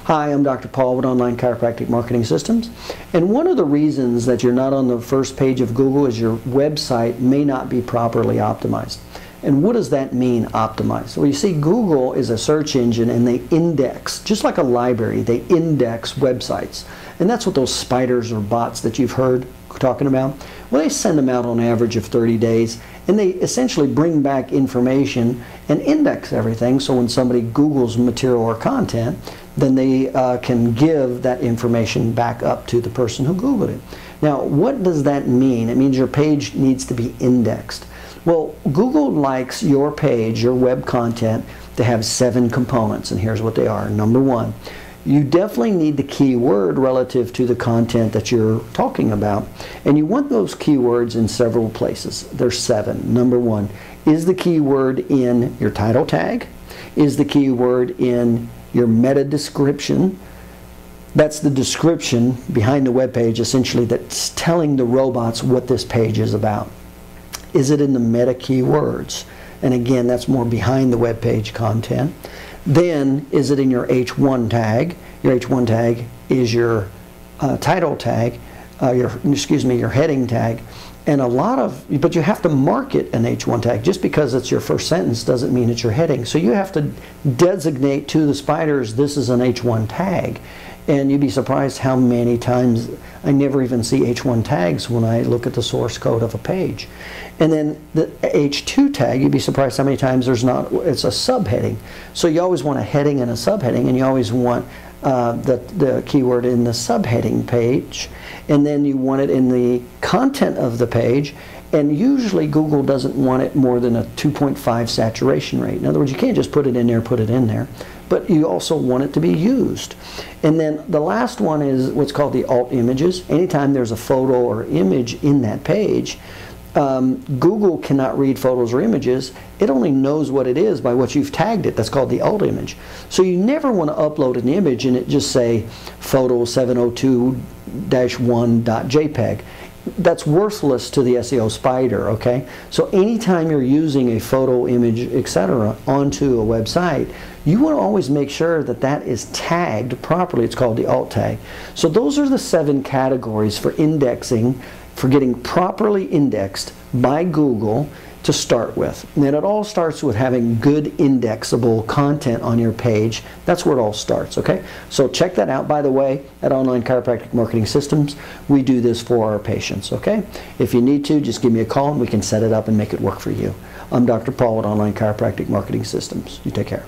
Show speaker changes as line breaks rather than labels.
Hi, I'm Dr. Paul with Online Chiropractic Marketing Systems. And one of the reasons that you're not on the first page of Google is your website may not be properly optimized. And what does that mean, optimized? Well, you see, Google is a search engine and they index, just like a library, they index websites. And that's what those spiders or bots that you've heard talking about, well, they send them out on average of 30 days and they essentially bring back information and index everything, so when somebody Googles material or content, then they can give that information back up to the person who Googled it. Now, what does that mean? It means your page needs to be indexed. Well, Google likes your page, your web content, to have 7 components, and here's what they are. Number 1, you definitely need the keyword relative to the content that you're talking about, and you want those keywords in several places. There's 7. Number 1, is the keyword in your title tag? Is the keyword in your meta description? That's the description behind the web page, essentially, that's telling the robots what this page is about. Is it in the meta keywords? And again, that's more behind the web page content. Then, is it in your H1 tag? Your H1 tag is your title tag, your heading tag. And but you have to mark it an H1 tag. Just because it's your first sentence doesn't mean it's your heading. So you have to designate to the spiders, this is an H1 tag. And you'd be surprised how many times I never even see H1 tags when I look at the source code of a page. And then the H2 tag, you'd be surprised how many times it's a subheading. So you always want a heading and a subheading, and you always want the keyword in the subheading page, and then you want it in the content of the page. And usually Google doesn't want it more than a 2.5 saturation rate. In other words, you can't just put it in there, but you also want it to be used. And then the last one is what's called the alt images. Anytime there's a photo or image in that page, Google cannot read photos or images. It only knows what it is by what you've tagged it. That's called the alt image. So you never want to upload an image and it just say photo 702-1.jpg. That's worthless to the SEO spider, okay? So anytime you're using a photo, image, etc. onto a website, you want to always make sure that that is tagged properly. It's called the alt tag. So those are the 7 categories for indexing, for getting properly indexed by Google to start with. And then it all starts with having good indexable content on your page. That's where it all starts, okay? So check that out, by the way, at Online Chiropractic Marketing Systems. We do this for our patients, okay? If you need to, just give me a call and we can set it up and make it work for you. I'm Dr. Paul at Online Chiropractic Marketing Systems. You take care.